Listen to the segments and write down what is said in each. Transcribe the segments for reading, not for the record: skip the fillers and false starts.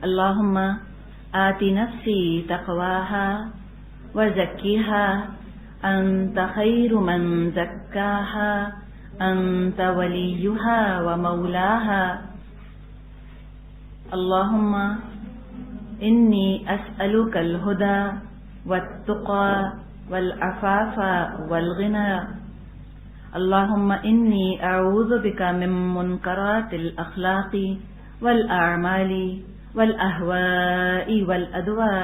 اللہم آتی نفسی تقواہا وزکیہا انت خیر من زکاہا انت ولیہا ومولاہا اللہم انی اسألک الہدی والتقی والعفاف والغنی اللہم انی اعوذ بک من منکرات الاخلاق والاعمال والاہواء والادواء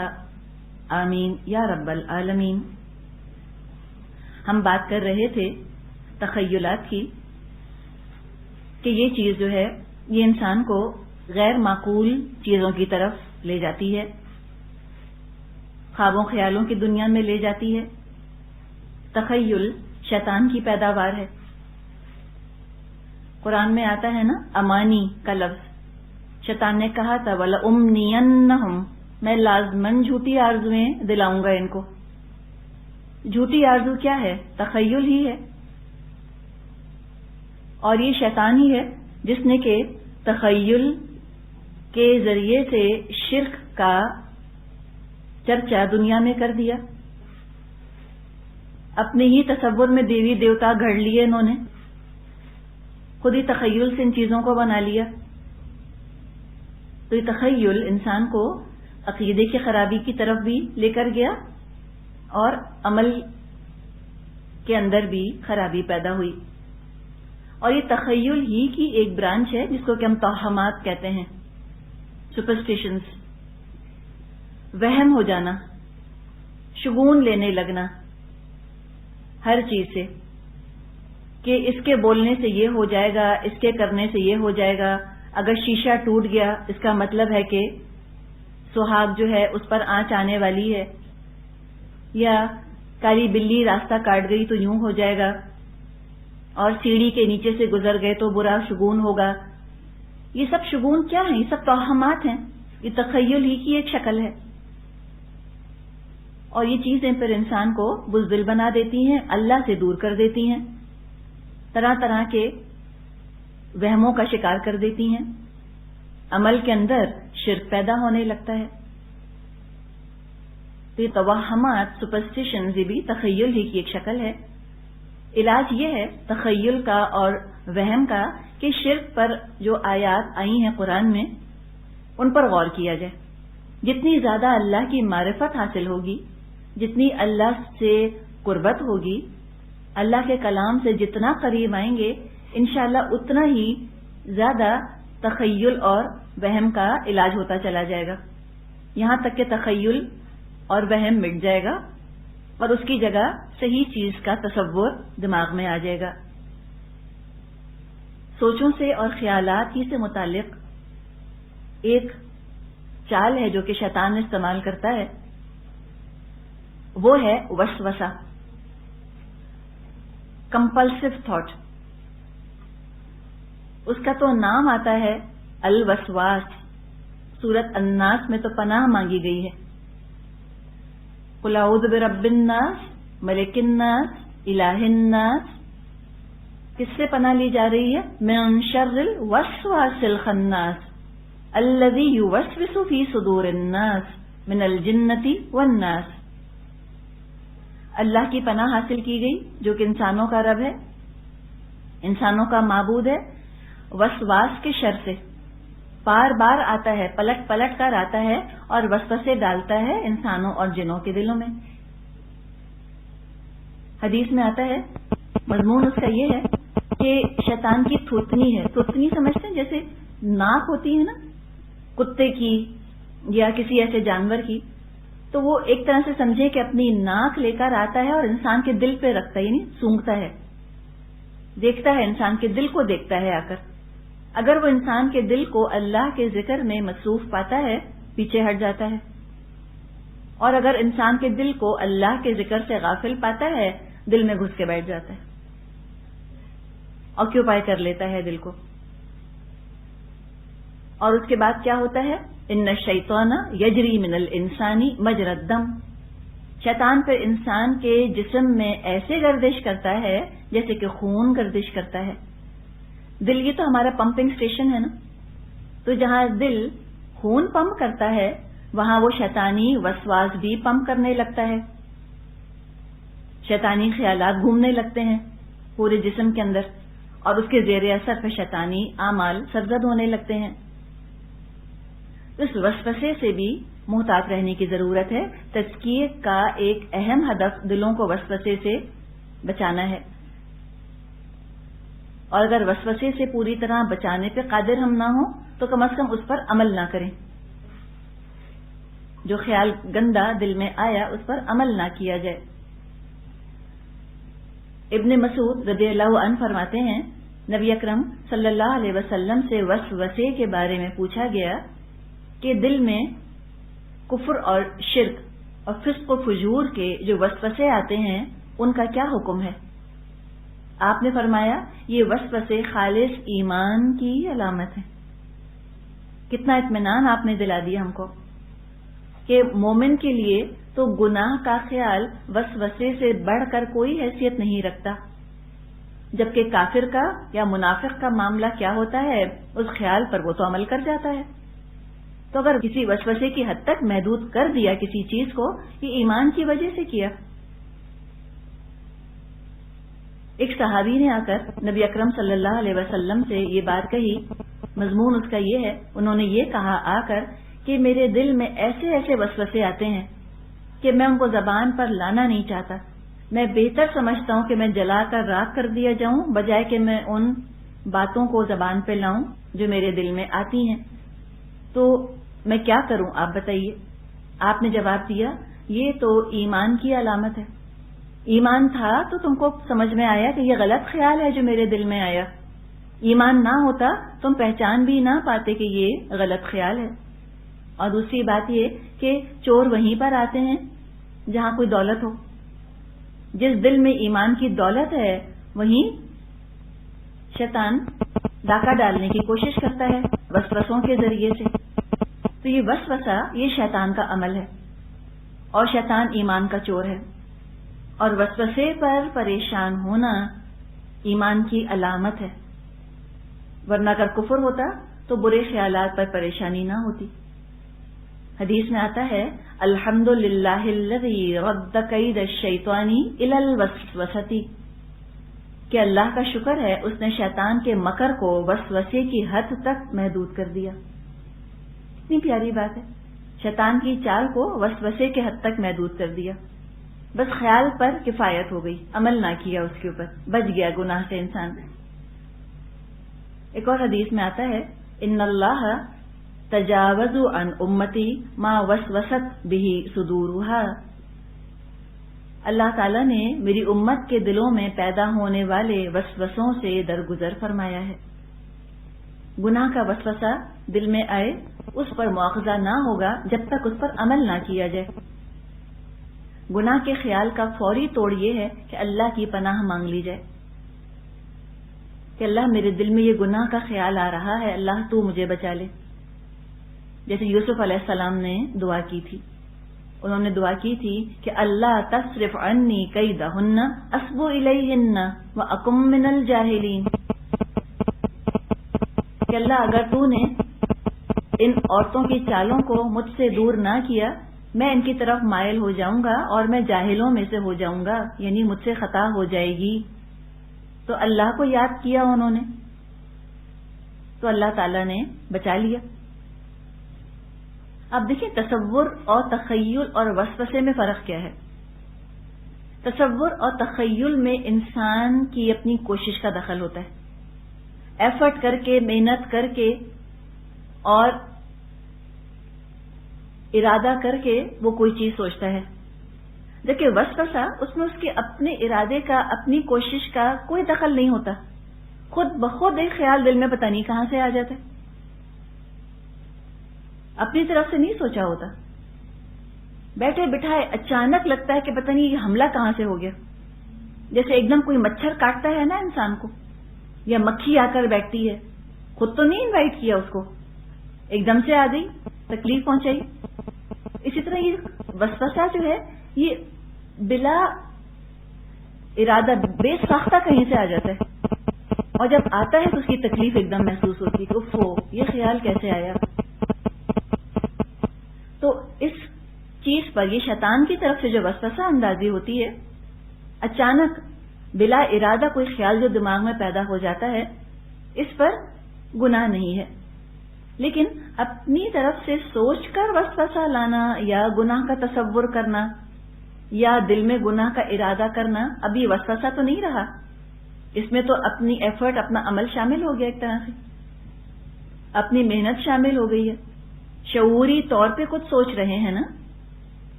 آمین یا رب العالمین۔ ہم بات کر رہے تھے تخیلات کی کہ یہ چیز جو ہے یہ انسان کو غیر معقول چیزوں کی طرف لے جاتی ہے، خوابوں خیالوں کی دنیا میں لے جاتی ہے۔ تخیل شیطان کی پیداوار ہے۔ قرآن میں آتا ہے نا امانی کا لفظ، شیطان نے کہا تھا وَلَأُمْنِيَنَّهُمْ، میں لازماً جھوٹی آرزویں دلاؤں گا ان کو۔ جھوٹی آرزو کیا ہے؟ تخیل ہی ہے، اور یہ شیطان ہی ہے جس نے کہ تخیل کے ذریعے سے شرک کا چرچا دنیا میں کر دیا۔ اپنے ہی تصور میں دیوی دیوتا گھڑ لیے انہوں نے، خود ہی تخیل سے ان چیزوں کو بنا لیا۔ تو یہ تخیل انسان کو عقیدے کی خرابی کی طرف بھی لے کر گیا اور عمل کے اندر بھی خرابی پیدا ہوئی۔ اور یہ تخیل ہی کی ایک برانچ ہے جس کو کہ ہم توہمات کہتے ہیں، سپرسٹیشنز، وہم ہو جانا، شگون لینے لگنا ہر چیز سے کہ اس کے بولنے سے یہ ہو جائے گا، اس کے کرنے سے یہ ہو جائے گا۔ اگر شیشہ ٹوٹ گیا اس کا مطلب ہے کہ سہاگ جو ہے اس پر آنچ آنے والی ہے، یا کالی بلی راستہ کاٹ گئی تو یوں ہو جائے گا، اور سیڑھی کے نیچے سے گزر گئے تو برا شگون ہوگا۔ یہ سب شگون کیا ہیں؟ یہ سب توہمات ہیں، یہ تخیل ہی کی ایک شکل ہے۔ اور یہ چیزیں پھر انسان کو بزدل بنا دیتی ہیں، اللہ سے دور کر دیتی ہیں، طرح طرح کے وہموں کا شکار کر دیتی ہیں، عمل کے اندر شرک پیدا ہونے لگتا ہے۔ تو یہ توہمات، سپرسٹیشنز، یہ بھی تخیل ہی کی ایک شکل ہے۔ علاج یہ ہے تخیل کا اور وہم کا کہ شرک پر جو آیات آئی ہیں قرآن میں ان پر غور کیا جائے۔ جتنی زیادہ اللہ کی معرفت حاصل ہوگی، جتنی اللہ سے قربت ہوگی، اللہ کے کلام سے جتنا قریب آئیں گے، انشاءاللہ اتنا ہی زیادہ تخیل اور وہم کا علاج ہوتا چلا جائے گا، یہاں تک کہ تخیل اور وہم مٹ جائے گا اور اس کی جگہ صحیح چیز کا تصور دماغ میں آ جائے گا۔ سوچوں سے اور خیالات ہی سے متعلق ایک چال ہے جو کہ شیطان استعمال کرتا ہے، وہ ہے وسوسہ، کمپلسو تھاٹ۔ اس کا تو نام آتا ہے الوسواس، سورۃ الناس میں تو پناہ مانگی گئی ہے۔ قل اعوذ برب الناس ملک الناس الہ الناس، کس سے پناہ لی جا رہی ہے؟ من شر الوسواس الخناس الذی یوسوس فی صدور الناس من الجنۃ والناس۔ اللہ کی پناہ حاصل کی گئی جو کہ انسانوں کا رب ہے، انسانوں کا معبود ہے، وسواس کے شر سے بار بار آتا ہے، پلٹ پلٹ کر آتا ہے اور وسوسے ڈالتا ہے انسانوں اور جنوں کے دلوں میں۔ حدیث میں آتا ہے، مضمون اس کا یہ ہے کہ شیطان کی تھوتنی ہے۔ تھوتنی سمجھتے ہیں جیسے ناک ہوتی ہے نا کتے کی یا کسی ایسے جانور کی، تو وہ ایک طرح سے سمجھے کہ اپنی ناک لے کر آتا ہے اور انسان کے دل پہ رکھتا ہے، یعنی سونگتا ہے، دیکھتا ہے، انسان کے دل کو دیکھتا ہے آ کر۔ اگر وہ انسان کے دل کو اللہ کے ذکر میں مصروف پاتا ہے پیچھے ہٹ جاتا ہے، اور اگر انسان کے دل کو اللہ کے ذکر سے غافل پاتا ہے دل میں گھس کے بیٹھ جاتا ہے، آکیوپائی کر لیتا ہے دل کو۔ اور اس کے بعد کیا ہوتا ہے؟ ان الشیطان یجری من الانسان مجری الدم، شیطان پھر انسان کے جسم میں ایسے گردش کرتا ہے جیسے کہ خون گردش کرتا ہے۔ دل یہ تو ہمارا پمپنگ اسٹیشن ہے نا، تو جہاں دل خون پمپ کرتا ہے وہاں وہ شیطانی وسواس بھی پمپ کرنے لگتا ہے، شیطانی خیالات گھومنے لگتے ہیں پورے جسم کے اندر، اور اس کے زیر اثر پہ شیطانی اعمال سرزد ہونے لگتے ہیں۔ اس وسوسے سے بھی محتاط رہنے کی ضرورت ہے۔ تزکیے کا ایک اہم ہدف دلوں کو وسوسے سے بچانا ہے، اور اگر وسوسے سے پوری طرح بچانے پہ قادر ہم نہ ہوں تو کم از کم اس پر عمل نہ کریں۔ جو خیال گندا دل میں آیا اس پر عمل نہ کیا جائے۔ ابن مسعود رضی اللہ عنہ فرماتے ہیں، نبی اکرم صلی اللہ علیہ وسلم سے وسوسے کے بارے میں پوچھا گیا کہ دل میں کفر اور شرک اور فسق و فجور کے جو وسوسے آتے ہیں ان کا کیا حکم ہے؟ آپ نے فرمایا یہ وسوسے خالص ایمان کی علامت ہے۔ کتنا اطمینان آپ نے دلا دیا ہم کو کہ مومن کے لیے تو گناہ کا خیال وسوسے سے بڑھ کر کوئی حیثیت نہیں رکھتا، جبکہ کافر کا یا منافق کا معاملہ کیا ہوتا ہے، اس خیال پر وہ تو عمل کر جاتا ہے۔ تو اگر کسی وسوسے کی حد تک محدود کر دیا کسی چیز کو، یہ ایمان کی وجہ سے کیا۔ ایک صحابی نے آ کر نبی اکرم صلی اللہ علیہ وسلم سے یہ بات کہی، مضمون اس کا یہ ہے، انہوں نے یہ کہا آ کر کہ میرے دل میں ایسے ایسے وسوسے آتے ہیں کہ میں ان کو زبان پر لانا نہیں چاہتا، میں بہتر سمجھتا ہوں کہ میں جلا کر راکھ کر دیا جاؤں بجائے کہ میں ان باتوں کو زبان پہ لاؤں جو میرے دل میں آتی ہیں۔ تو میں کیا کروں آپ بتائیے؟ آپ نے جواب دیا یہ تو ایمان کی علامت ہے، ایمان تھا تو تم کو سمجھ میں آیا کہ یہ غلط خیال ہے جو میرے دل میں آیا، ایمان نہ ہوتا تم پہچان بھی نہ پاتے کہ یہ غلط خیال ہے۔ اور دوسری بات یہ کہ چور وہیں پر آتے ہیں جہاں کوئی دولت ہو، جس دل میں ایمان کی دولت ہے وہیں شیطان ڈاکہ ڈالنے کی کوشش کرتا ہے وسوسوں کے ذریعے سے۔ تو یہ وسوسہ یہ شیطان کا عمل ہے، اور شیطان ایمان کا چور ہے، اور وسوسے پر پریشان ہونا ایمان کی علامت ہے، ورنہ اگر کفر ہوتا تو برے خیالات پر پریشانی نہ ہوتی۔ حدیث میں آتا ہے الحمدللہ الذی رد کید الشیطان الی الوسوسۃ، کہ اللہ کا شکر ہے اس نے شیطان کے مکر کو وسوسے کی حد تک محدود کر دیا۔ اتنی پیاری بات ہے، شیطان کی چال کو وسوسے کے حد تک محدود کر دیا، بس خیال پر کفایت ہو گئی، عمل نہ کیا اس کے اوپر، بچ گیا گناہ سے انسان۔ ایک اور حدیث میں آتا ہے ان اللہ تجاوز عن امتی ما وسوست به صدورها، اللہ تعالیٰ نے میری امت کے دلوں میں پیدا ہونے والے وسوسوں سے درگزر فرمایا ہے۔ گناہ کا وسوسہ دل میں آئے اس پر مواخذہ نہ ہوگا جب تک اس پر عمل نہ کیا جائے۔ گناہ کے خیال کا فوری توڑ یہ ہے کہ اللہ کی پناہ مانگ لی جائے کہ اللہ میرے دل میں یہ گناہ کا خیال آ رہا ہے، اللہ تو مجھے بچا لے۔ جیسے یوسف علیہ السلام نے دعا کی تھی، انہوں نے دعا کی تھی کہ اللہ تصرف عنی کیدہن اصب الیہن واکم من الجاہلین، کہ اللہ اگر تو نے ان عورتوں کی چالوں کو مجھ سے دور نہ کیا، میں ان کی طرف مائل ہو جاؤں گا اور میں جاہلوں میں سے ہو جاؤں گا، یعنی مجھ سے خطا ہو جائے گی۔ تو اللہ کو یاد کیا انہوں نے، تو اللہ تعالیٰ نے بچا لیا۔ اب دیکھیں تصور اور تخیل اور وسوسے میں فرق کیا ہے۔ تصور اور تخیل میں انسان کی اپنی کوشش کا دخل ہوتا ہے، ایفرٹ کر کے، محنت کر کے اور ارادہ کر کے وہ کوئی چیز سوچتا ہے، جبکہ وسوسہ اس میں اس کے اپنے ارادے کا، اپنی کوشش کا کوئی دخل نہیں ہوتا، خود بخود ایک خیال دل میں پتہ نہیں کہاں سے آ جاتا ہے، اپنی طرف سے نہیں سوچا ہوتا، بیٹھے بٹھائے اچانک لگتا ہے کہ پتہ نہیں یہ حملہ کہاں سے ہو گیا، جیسے ایک دم کوئی مچھر کاٹتا ہے نا انسان کو، یا مکھی آ کر بیٹھتی ہے، خود تو نہیں انوائٹ کیا اس کو، ایک دم سے آ گئی، تکلیف پہنچائی۔ اسی طرح یہ وسوسہ جو ہے یہ بلا ارادہ، بے ساختہ کہیں سے آ جاتا ہے، اور جب آتا ہے تو اس کی تکلیف ایک دم محسوس ہوتی ہے کہ اوف، یہ خیال کیسے آیا۔ تو اس چیز پر یہ شیطان کی طرف سے جو وسوسہ اندازی ہوتی ہے، اچانک بلا ارادہ کوئی خیال جو دماغ میں پیدا ہو جاتا ہے، اس پر گناہ نہیں ہے، لیکن اپنی طرف سے سوچ کر وسوسہ لانا یا گناہ کا تصور کرنا یا دل میں گناہ کا ارادہ کرنا اب یہ وسوسہ تو نہیں رہا، اس میں تو اپنی ایفرٹ، اپنا عمل شامل ہو گیا، ایک طرح سے اپنی محنت شامل ہو گئی ہے، شعوری طور پہ کچھ سوچ رہے ہیں نا،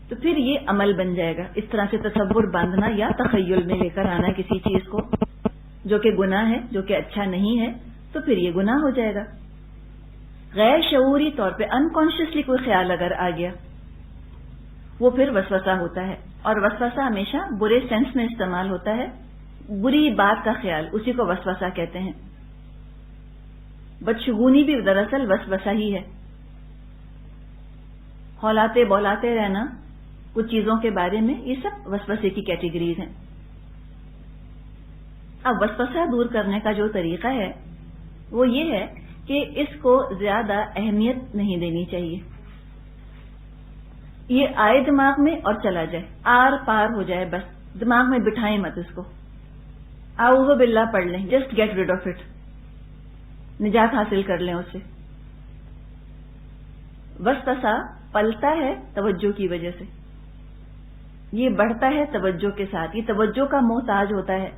تو پھر یہ عمل بن جائے گا۔ اس طرح سے تصور باندھنا یا تخیل میں لے کر آنا کسی چیز کو جو کہ گناہ ہے، جو کہ اچھا نہیں ہے، تو پھر یہ گناہ ہو جائے گا۔ غیر شعوری طور پہ انکانشیسلی کوئی خیال اگر آ گیا، وہ پھر وسوسہ ہوتا ہے، اور وسوسہ ہمیشہ برے سینس میں استعمال ہوتا ہے، بری بات کا خیال، اسی کو وسوسہ کہتے ہیں۔ بدشگونی بھی دراصل وسوسہ ہی ہے، ہولاتے بولاتے رہنا کچھ چیزوں کے بارے میں، یہ سب وسوسے کی کیٹیگریز ہیں۔ اب وسوسہ دور کرنے کا جو طریقہ ہے وہ یہ ہے کہ اس کو زیادہ اہمیت نہیں دینی چاہیے، یہ آئے دماغ میں اور چلا جائے، آر پار ہو جائے، بس دماغ میں بٹھائیں مت اس کو، اعوذ باللہ پڑھ لیں، just get rid of it, نجات حاصل کر لیں اس سے۔ وسوسہ پلتا ہے توجہ کی وجہ سے، یہ بڑھتا ہے توجہ کے ساتھ، یہ توجہ کا محتاج ہوتا ہے،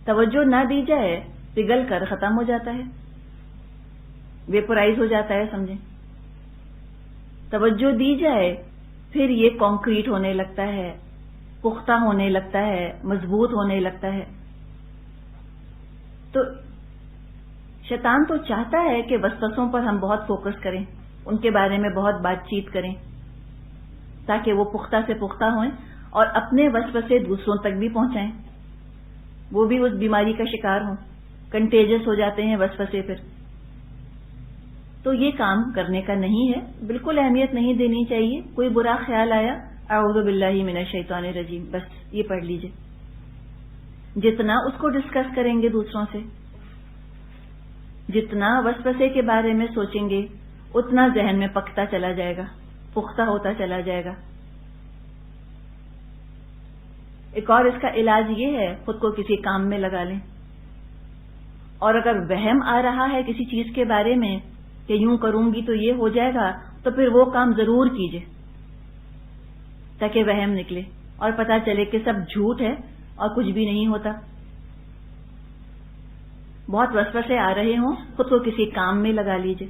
توجہ نہ دی جائے پگھل کر ختم ہو جاتا ہے، ویپورائز ہو جاتا ہے، سمجھیں۔ توجہ دی جائے پھر یہ کانکریٹ ہونے لگتا ہے، پختہ ہونے لگتا ہے، مضبوط ہونے لگتا ہے۔ تو شیطان تو چاہتا ہے کہ وسوسوں پر ہم بہت فوکس کریں، ان کے بارے میں بہت بات چیت کریں، تاکہ وہ پختہ سے پختہ ہوئیں اور اپنے وسوسے دوسروں تک بھی پہنچائیں، وہ بھی اس بیماری کا شکار ہوں، کنٹیجس ہو جاتے ہیں وسوسے پھر۔ تو یہ کام کرنے کا نہیں ہے، بالکل اہمیت نہیں دینی چاہیے۔ کوئی برا خیال آیا، اعوذ باللہ من الشیطان الرجیم، بس یہ پڑھ لیجئے۔ جتنا اس کو ڈسکس کریں گے دوسروں سے، جتنا وسوسے کے بارے میں سوچیں گے، اتنا ذہن میں پکتا چلا جائے گا، پختہ ہوتا چلا جائے گا۔ ایک اور اس کا علاج یہ ہے، خود کو کسی کام میں لگا لیں، اور اگر وہم آ رہا ہے کسی چیز کے بارے میں کہ یوں کروں گی تو یہ ہو جائے گا، تو پھر وہ کام ضرور کیجئے تاکہ وہم نکلے اور پتہ چلے کہ سب جھوٹ ہے اور کچھ بھی نہیں ہوتا۔ بہت وسوسے آ رہے ہوں، خود کو کسی کام میں لگا لیجئے،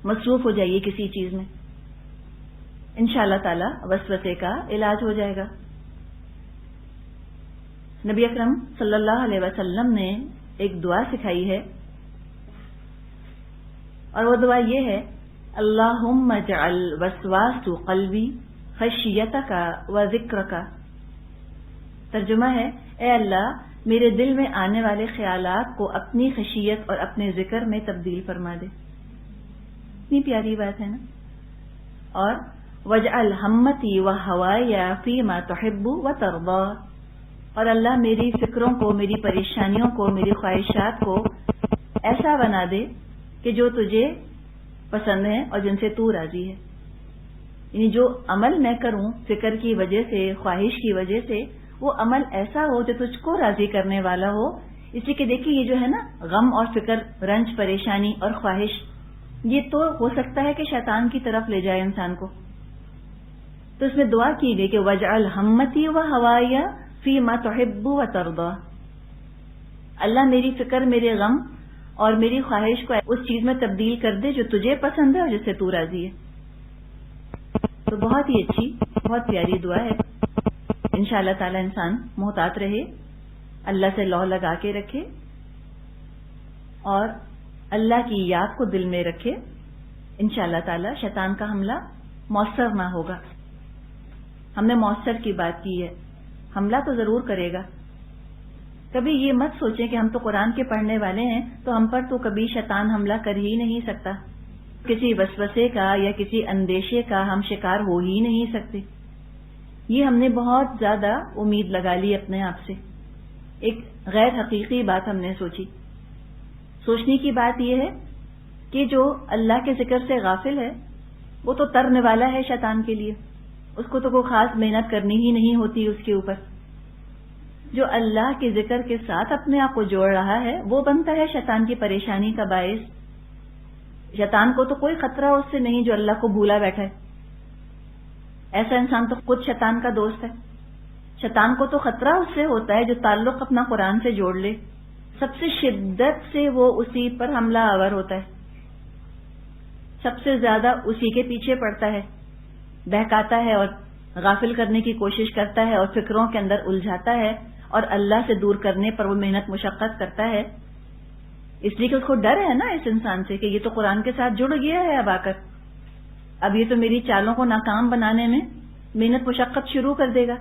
مصروف ہو جائیے کسی چیز میں، انشاءاللہ تعالی وسوسے کا علاج ہو جائے گا۔ نبی اکرم صلی اللہ علیہ وسلم نے ایک دعا سکھائی ہے، اور وہ دعا یہ ہے، اللہم اجعل وسواس قلبی خشیتک و ذکرک۔ ترجمہ ہے، اے اللہ میرے دل میں آنے والے خیالات کو اپنی خشیت اور اپنے ذکر میں تبدیل فرما دے۔ اتنی پیاری بات ہے نا۔ اور وجعل ہمتی و ہوائی فیما تحب و ترضی، اور اللہ میری فکروں کو، میری پریشانیوں کو، میری خواہشات کو ایسا بنا دے کہ جو تجھے پسند ہے اور جن سے تو راضی ہے۔ یعنی جو عمل میں کروں فکر کی وجہ سے، خواہش کی وجہ سے، وہ عمل ایسا ہو جو تجھ کو راضی کرنے والا ہو۔ اس لیے کہ دیکھیے یہ جو ہے نا غم اور فکر، رنج، پریشانی اور خواہش، یہ تو ہو سکتا ہے کہ شیطان کی طرف لے جائے انسان کو۔ تو اس میں دعا کی گئی کہ وجعل ہمتی و ہوائی فیما تحب و ترضی، اللہ میری فکر، میرے غم اور میری خواہش کو اس چیز میں تبدیل کر دے جو تجھے پسند ہے اور جس سے تو راضی ہے۔ تو بہت ہی اچھی، بہت پیاری دعا ہے۔ انشاءاللہ تعالی انسان محتاط رہے، اللہ سے لو لگا کے رکھے اور اللہ کی یاد کو دل میں رکھے، انشاءاللہ تعالی شیطان کا حملہ مؤثر نہ ہوگا۔ ہم نے مؤثر کی بات کی ہے، حملہ تو ضرور کرے گا۔ کبھی یہ مت سوچیں کہ ہم تو قرآن کے پڑھنے والے ہیں تو ہم پر تو کبھی شیطان حملہ کر ہی نہیں سکتا، کسی وسوسے کا یا کسی اندیشے کا ہم شکار ہو ہی نہیں سکتے۔ یہ ہم نے بہت زیادہ امید لگا لی اپنے آپ سے، ایک غیر حقیقی بات ہم نے سوچی۔ سوچنے کی بات یہ ہے کہ جو اللہ کے ذکر سے غافل ہے وہ تو ترنے والا ہے شیطان کے لیے، اس کو تو کوئی خاص محنت کرنی ہی نہیں ہوتی اس کے اوپر. جو اللہ کے ذکر کے ساتھ اپنے آپ کو جوڑ رہا ہے وہ بنتا ہے شیطان کی پریشانی کا باعث. شیطان کو تو کوئی خطرہ اس سے نہیں جو اللہ کو بھولا بیٹھا ہے. ایسا انسان تو خود شیطان کا دوست ہے. شیطان کو تو خطرہ اس سے ہوتا ہے جو تعلق اپنا قرآن سے جوڑ لے، سب سے شدت سے وہ اسی پر حملہ آور ہوتا ہے، سب سے زیادہ اسی کے پیچھے پڑتا ہے، بہکاتا ہے اور غافل کرنے کی کوشش کرتا ہے اور فکروں کے اندر الجھاتا ہے اور اللہ سے دور کرنے پر وہ محنت مشقت کرتا ہے. اس لیے کہ اس کو ڈر ہے نا اس انسان سے کہ یہ تو قرآن کے ساتھ جڑ گیا ہے، اب آ کر اب یہ تو میری چالوں کو ناکام بنانے میں محنت مشقت شروع کر دے گا.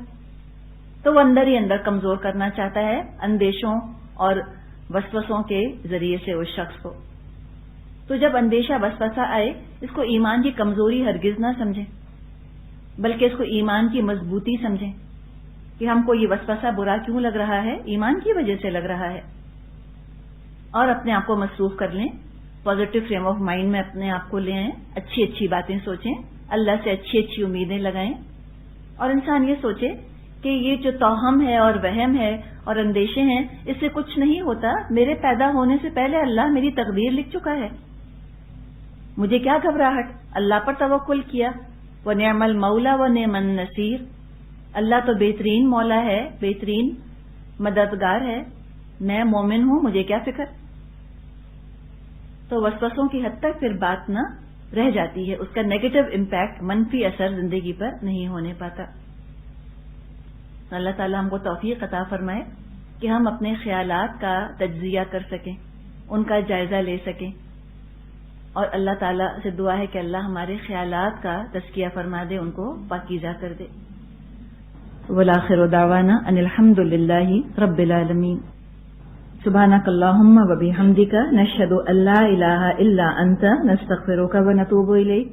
تو وہ اندر ہی اندر کمزور کرنا چاہتا ہے اندیشوں اور وسوسوں کے ذریعے سے اس شخص کو. تو جب اندیشہ وسوسہ آئے اس کو ایمان کی کمزوری ہرگز نہ سمجھیں، بلکہ اس کو ایمان کی مضبوطی سمجھیں کہ ہم کو یہ وسوسہ برا کیوں لگ رہا ہے، ایمان کی وجہ سے لگ رہا ہے، اور اپنے آپ کو مصروف کر لیں. پازیٹو فریم آف مائنڈ میں اپنے آپ کو لے آئیں، اچھی اچھی باتیں سوچیں، اللہ سے اچھی اچھی امیدیں لگائیں، اور انسان یہ سوچے کہ یہ جو توہم ہے اور وہم ہے اور اندیشے ہیں اس سے کچھ نہیں ہوتا. میرے پیدا ہونے سے پہلے اللہ میری تقدیر لکھ چکا ہے، مجھے کیا گھبراہٹ. اللہ پر توکل کیا، وَنِعْمَ الْمَوْلَى وَنِعْمَ النَّصِيرُ. اللہ تو بہترین مولا ہے، بہترین مددگار ہے، میں مومن ہوں، مجھے کیا فکر. تو وسوسوں کی حد تک پھر بات نہ رہ جاتی ہے، اس کا نیگیٹو امپیکٹ، منفی اثر زندگی پر نہیں ہونے پاتا. اللہ تعالیٰ ہم کو توفیق عطا فرمائے کہ ہم اپنے خیالات کا تجزیہ کر سکیں، ان کا جائزہ لے سکیں، اور اللہ تعالیٰ سے دعا ہے کہ اللہ ہمارے خیالات کا تزکیہ فرما دے، ان کو پاکیزہ کر دے. والآخر دعوانا ان الحمد للہ رب العالمین. سبحانک اللہم و بحمدک نشہد ان لا الہ الا انت نستغفرک و نتوب الیک.